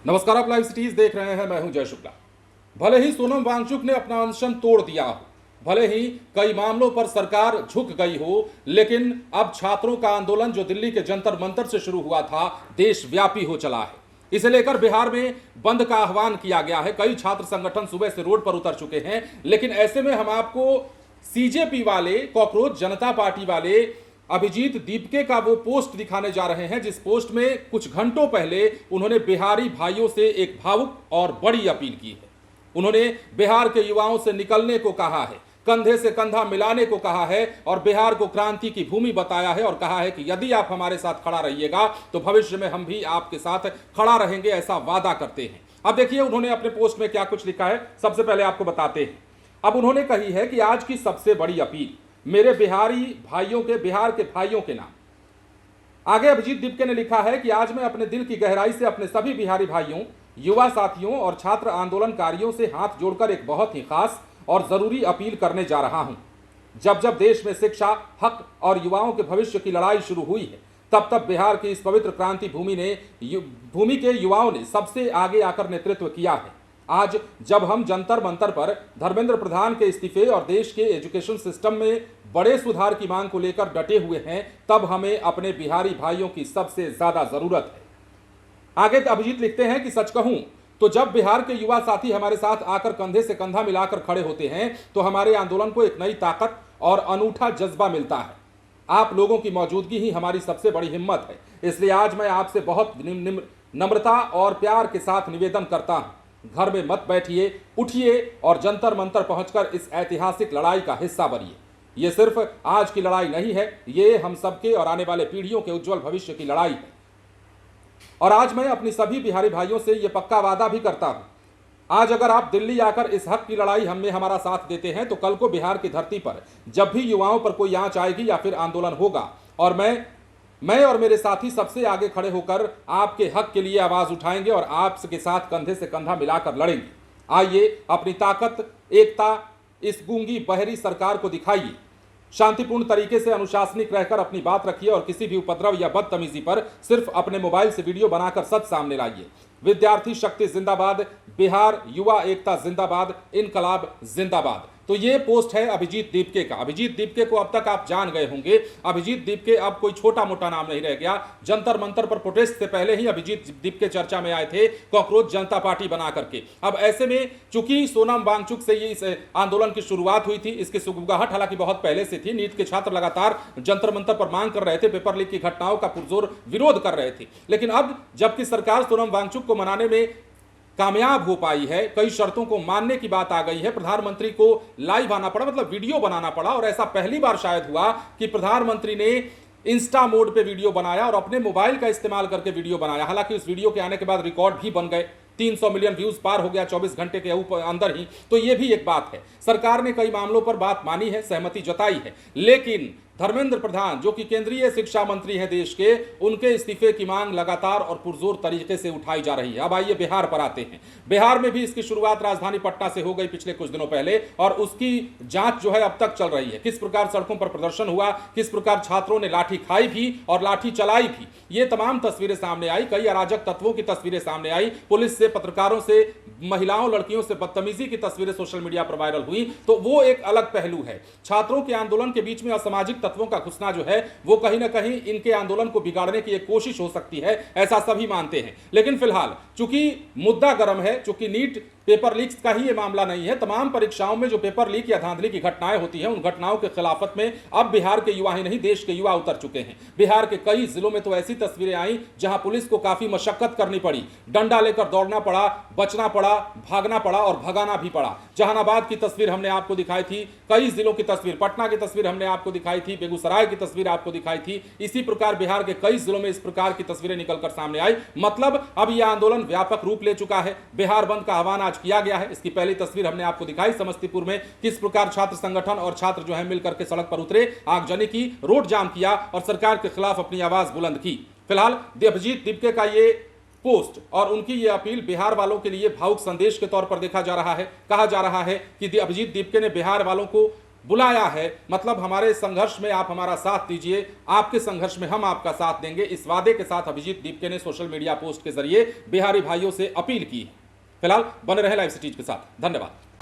नमस्कार, आप live cities देख रहे हैं। मैं हूं जय शुक्ला। भले ही सोनम वांगचुक ने अपना अनशन तोड़ दिया हो, भले ही कई मामलों पर सरकार झुक गई हो, लेकिन अब छात्रों का आंदोलन जो दिल्ली के जंतर मंतर से शुरू हुआ था, देशव्यापी हो चला है। इसे लेकर बिहार में बंद का आह्वान किया गया है। कई छात्र संगठन सुबह से रोड पर उतर चुके हैं। लेकिन ऐसे में हम आपको सीजेपी वाले, कॉकरोच जनता पार्टी वाले अभिजीत दीपके का वो पोस्ट दिखाने जा रहे हैं, जिस पोस्ट में कुछ घंटों पहले उन्होंने बिहारी भाइयों से एक भावुक और बड़ी अपील की है। उन्होंने बिहार के युवाओं से निकलने को कहा है, कंधे से कंधा मिलाने को कहा है और बिहार को क्रांति की भूमि बताया है और कहा है कि यदि आप हमारे साथ खड़ा रहिएगा तो भविष्य में हम भी आपके साथ खड़ा रहेंगे, ऐसा वादा करते हैं। अब देखिए उन्होंने अपने पोस्ट में क्या कुछ लिखा है, सबसे पहले आपको बताते हैं। अब उन्होंने कही है कि आज की सबसे बड़ी अपील मेरे बिहारी भाइयों के, बिहार के भाइयों के नाम। आगे अभिजीत दीपके ने लिखा है कि आज मैं अपने दिल की गहराई से अपने सभी बिहारी भाइयों, युवा साथियों और छात्र आंदोलनकारियों से हाथ जोड़कर एक बहुत ही खास और जरूरी अपील करने जा रहा हूं। जब जब देश में शिक्षा, हक और युवाओं के भविष्य की लड़ाई शुरू हुई है, तब तब बिहार की इस पवित्र क्रांति भूमि के युवाओं ने सबसे आगे आकर नेतृत्व किया है। आज जब हम जंतर मंतर पर धर्मेंद्र प्रधान के इस्तीफे और देश के एजुकेशन सिस्टम में बड़े सुधार की मांग को लेकर डटे हुए हैं, तब हमें अपने बिहारी भाइयों की सबसे ज्यादा जरूरत है। आगे अभिजीत लिखते हैं कि सच कहूं तो जब बिहार के युवा साथी हमारे साथ आकर कंधे से कंधा मिलाकर खड़े होते हैं तो हमारे आंदोलन को एक नई ताकत और अनूठा जज्बा मिलता है। आप लोगों की मौजूदगी ही हमारी सबसे बड़ी हिम्मत है। इसलिए आज मैं आपसे बहुत नम्रता और प्यार के साथ निवेदन करता हूं, घर में मत बैठिए, उठिए और जंतर मंतर पहुंचकर इस ऐतिहासिक लड़ाई का हिस्सा बनिए। ये सिर्फ आज की लड़ाई नहीं है, ये हम सबके और आने वाले पीढ़ियों के उज्जवल भविष्य की लड़ाई है। और आज मैं अपनी सभी बिहारी भाइयों से ये पक्का वादा भी करता हूं, आज अगर आप दिल्ली आकर इस हक की लड़ाई हमें हमारा साथ देते हैं तो कल को बिहार की धरती पर जब भी युवाओं पर कोई आंच आएगी या फिर आंदोलन होगा, और मैं और मेरे साथी सबसे आगे खड़े होकर आपके हक के लिए आवाज उठाएंगे और आपके साथ कंधे से कंधा मिलाकर लड़ेंगे। आइए अपनी ताकत, एकता इस गूंगी बहरी सरकार को दिखाइए। शांतिपूर्ण तरीके से अनुशासनिक रहकर अपनी बात रखिए और किसी भी उपद्रव या बदतमीजी पर सिर्फ अपने मोबाइल से वीडियो बनाकर सच सामने लाइए। विद्यार्थी शक्ति जिंदाबाद, बिहार युवा एकता जिंदाबाद, इनकलाब जिंदाबाद। तो ये पोस्ट है अभिजीत दीपके का। अभिजीत दीपके को अब तक आप जान गए होंगे। अभिजीत दीपके अब कोई छोटा मोटा नाम नहीं रह गया। जंतर मंतर पर प्रोटेस्ट से पहले ही अभिजीत दीपके चर्चा में आए थे, कॉकरोच जनता पार्टी बना करके। अब ऐसे में चूंकि सोनम वांगचुक से ये इस आंदोलन की शुरुआत हुई थी, इसकी सुगबुगाहट हालांकि बहुत पहले से थी। नीट के छात्र लगातार जंतर मंतर पर मांग कर रहे थे, पेपर लीक की घटनाओं का पुरजोर विरोध कर रहे थे। लेकिन अब जबकि सरकार सोनम वांगचुक को मनाने में कामयाब हो पाई है, कई शर्तों को मानने की बात आ गई है, प्रधानमंत्री को लाइव आना पड़ा, मतलब वीडियो बनाना पड़ा। और ऐसा पहली बार शायद हुआ कि प्रधानमंत्री ने इंस्टा मोड पे वीडियो बनाया और अपने मोबाइल का इस्तेमाल करके वीडियो बनाया। हालांकि उस वीडियो के आने के बाद रिकॉर्ड भी बन गए, 300 मिलियन व्यूज पार हो गया 24 घंटे के अंदर ही। तो यह भी एक बात है, सरकार ने कई मामलों पर बात मानी है, सहमति जताई है। लेकिन धर्मेंद्र प्रधान जो कि केंद्रीय शिक्षा मंत्री हैं देश के, उनके इस्तीफे की मांग लगातार और पुरजोर तरीके से उठाई जा रही है। अब आइए बिहार पर आते हैं। बिहार में भी इसकी शुरुआत राजधानी पटना से हो गई पिछले कुछ दिनों पहले, और उसकी जांच जो है अब तक चल रही है। किस प्रकार सड़कों पर प्रदर्शन हुआ, किस प्रकार छात्रों ने लाठी खाई भी और लाठी चलाई भी, ये तमाम तस्वीरें सामने आई। कई अराजक तत्वों की तस्वीरें सामने आई, पुलिस से, पत्रकारों से, महिलाओं लड़कियों से बदतमीजी की तस्वीरें सोशल मीडिया पर वायरल हुई। तो वो एक अलग पहलू है। छात्रों के आंदोलन के बीच में असामाजिक तत्वों का घुसना जो है वो कहीं ना कहीं इनके आंदोलन को बिगाड़ने की एक कोशिश हो सकती है, ऐसा सभी मानते हैं। लेकिन फिलहाल चूंकि मुद्दा गर्म है, चूंकि नीट पेपर लीक्स का ही ये मामला नहीं है, तमाम परीक्षाओं में जो पेपर लीक या धांधली की घटनाएं होती हैं, उन घटनाओं के खिलाफत में अब बिहार के युवा ही नहीं, देश के युवा उतर चुके हैं। बिहार के कई जिलों में तो ऐसी तस्वीरें आई जहां पुलिस को काफी मशक्कत करनी पड़ी, डंडा लेकर दौड़ना पड़ा, बचना पड़ा, भागना पड़ा और भगाना भी पड़ा। जहानाबाद की तस्वीर हमने आपको दिखाई थी, कई जिलों की तस्वीर, पटना की तस्वीर हमने आपको दिखाई थी, बेगूसराय की तस्वीर आपको दिखाई थी। इसी प्रकार बिहार के कई जिलों में इस प्रकार की तस्वीरें निकलकर सामने आई। मतलब अब यह आंदोलन व्यापक रूप ले चुका है। बिहार बंद का आह्वान आज किया गया है। इसकी पहली तस्वीर हमने आपको दिखाई समस्तीपुर में, किस प्रकार छात्र संगठन और छात्र जो है मिलकर के सड़क पर उतरे, आगजनी की, रोड जाम किया और सरकार के खिलाफ अपनी आवाज बुलंद की। फिलहाल अभिजीत दीपके का ये पोस्ट और उनकी ये अपील बिहार वालों के लिए भावुक संदेश के तौर पर देखा जा रहा है। कहा जा रहा है कि अभिजीत दीपके ने बिहार वालों को बुलाया है, मतलब हमारे संघर्ष में आप हमारा साथ दीजिए, आपके संघर्ष में हम आपका साथ देंगे। इस वादे के साथ अभिजीत दीपके ने सोशल मीडिया पोस्ट के जरिए बिहारी भाइयों से अपील की है। फिलहाल बने रहे लाइव सिटीज के साथ। धन्यवाद।